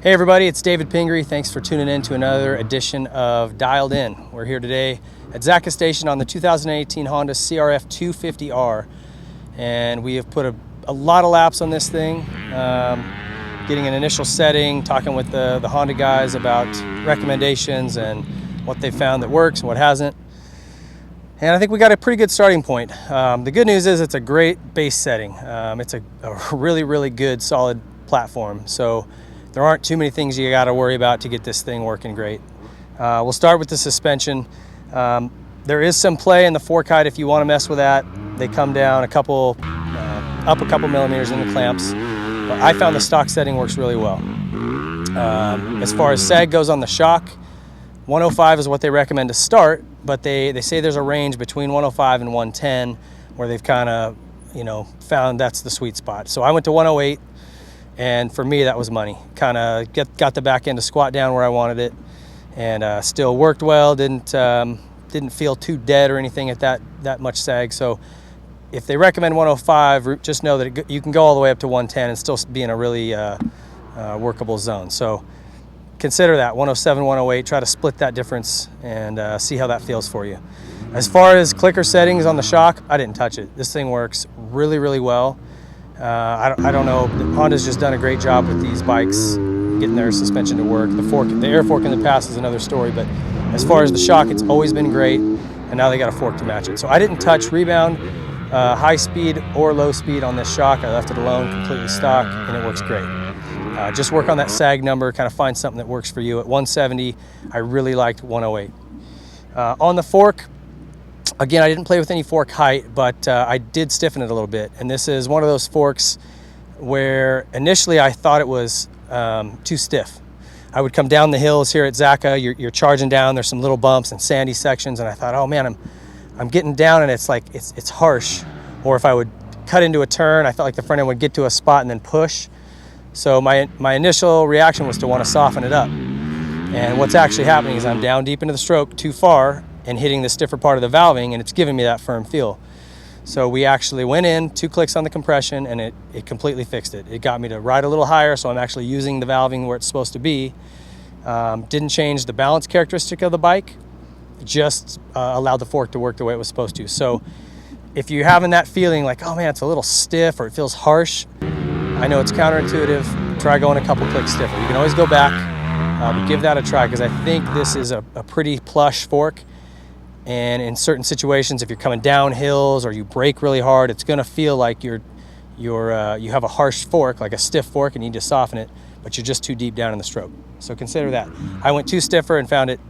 Hey everybody, it's David Pingree. Thanks for tuning in to another edition of Dialed In. We're here today at Zaka Station on the 2018 Honda CRF250R, and we have put a lot of laps on this thing, getting an initial setting, talking with the Honda guys about recommendations and what they found that works and what hasn't. And I think we got a pretty good starting point. The good news is it's a great base setting. It's a really good solid platform. So there aren't too many things you got to worry about to get this thing working great. We'll start with the suspension. There is some play in the fork height if you want to mess with that. They come down up a couple millimeters in the clamps. But I found the stock setting works really well. As far as sag goes on the shock, 105 is what they recommend to start, but they say there's a range between 105 and 110 where they've kind of, found that's the sweet spot. So I went to 108. And for me, that was money. Kind of got the back end to squat down where I wanted it, and still worked well. Didn't feel too dead or anything at that much sag. So if they recommend 105, just know that you can go all the way up to 110 and still be in a really workable zone. So consider that 107, 108. Try to split that difference and see how that feels for you. As far as clicker settings on the shock, I didn't touch it. This thing works really well. I don't know. Honda's just done a great job with these bikes getting their suspension to work. The air fork in the past is another story, but as far as the shock, it's always been great, and now they got a fork to match it. So I didn't touch rebound, high speed or low speed on this shock. I left it alone, completely stock, and it works great. Just work on that sag number, kind of find something that works for you. At 170, I really liked 108. On the fork, again, I didn't play with any fork height, but I did stiffen it a little bit. And this is one of those forks where initially I thought it was too stiff. I would come down the hills here at Zaka, you're charging down, there's some little bumps and sandy sections, and I thought, oh man, I'm getting down and it's like, it's harsh. Or if I would cut into a turn, I felt like the front end would get to a spot and then push. So my initial reaction was to want to soften it up. And what's actually happening is I'm down deep into the stroke too far and hitting the stiffer part of the valving, and it's giving me that firm feel. So we actually went in, 2 clicks on the compression, and it completely fixed it. It got me to ride a little higher, so I'm actually using the valving where it's supposed to be. Didn't change the balance characteristic of the bike, just allowed the fork to work the way it was supposed to. So if you're having that feeling like, oh man, it's a little stiff or it feels harsh, I know it's counterintuitive, try going a couple clicks stiffer. You can always go back, but give that a try, because I think this is a pretty plush fork. And in certain situations, if you're coming down hills or you brake really hard, it's going to feel like you have a harsh fork, like a stiff fork, and you need to soften it, but you're just too deep down in the stroke. So consider that. I went too stiffer and found it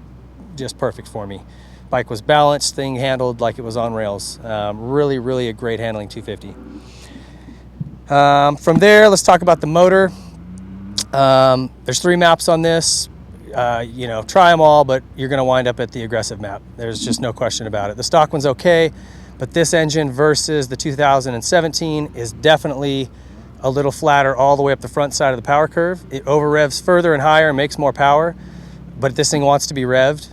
just perfect for me. Bike was balanced, thing handled like it was on rails. Really a great handling 250. From there, let's talk about the motor. There's 3 maps on this. Try them all, but you're going to wind up at the aggressive map. There's just no question about it. The stock one's okay, but this engine versus the 2017 is definitely a little flatter all the way up the front side of the power curve. It over revs further and higher and makes more power, but this thing wants to be revved.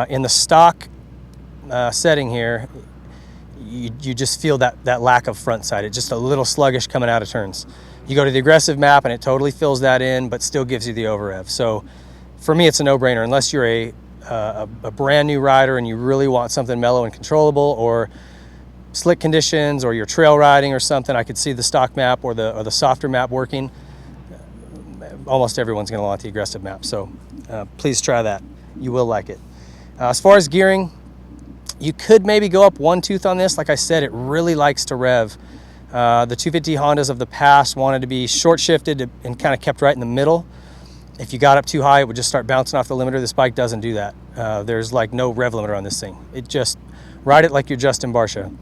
In the stock setting here, you just feel that lack of front side. It's just a little sluggish coming out of turns. You go to the aggressive map and it totally fills that in, but still gives you the over rev. So for me, it's a no-brainer. Unless you're a brand new rider and you really want something mellow and controllable, or slick conditions, or you're trail riding or something, I could see the stock map or the softer map working. Almost everyone's going to want the aggressive map. So please try that. You will like it. As far as gearing, you could maybe go up 1 tooth on this. Like I said, it really likes to rev. The 250 Hondas of the past wanted to be short shifted and kind of kept right in the middle. If you got up too high, it would just start bouncing off the limiter. This bike doesn't do that. There's like no rev limiter on this thing. It just, ride it like you're Justin Barcia,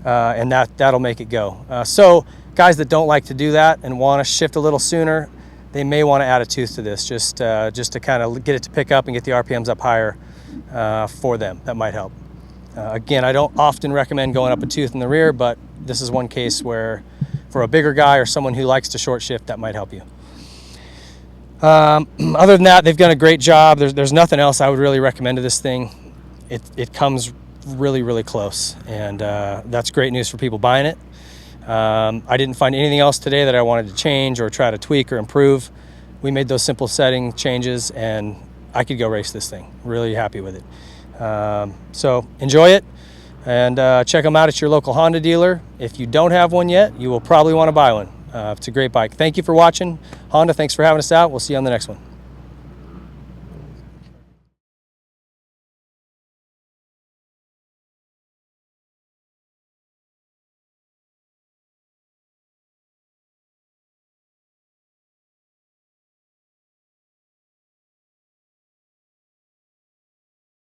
and that'll make it go. So guys that don't like to do that and want to shift a little sooner, they may want to add a tooth to this just to kind of get it to pick up and get the RPMs up higher for them. That might help. Again, I don't often recommend going up a tooth in the rear, but this is one case where for a bigger guy or someone who likes to short shift, that might help you. Other than that, they've done a great job. There's nothing else I would really recommend to this thing. It comes really close, and that's great news for people buying it. I didn't find anything else today that I wanted to change or try to tweak or improve we made those simple setting changes, and I could go race this thing. Really happy with it. So enjoy it, and check them out at your local Honda dealer. If you don't have one yet, you will probably want to buy one. It's a great bike. Thank you for watching. Honda, thanks for having us out. We'll see you on the next one.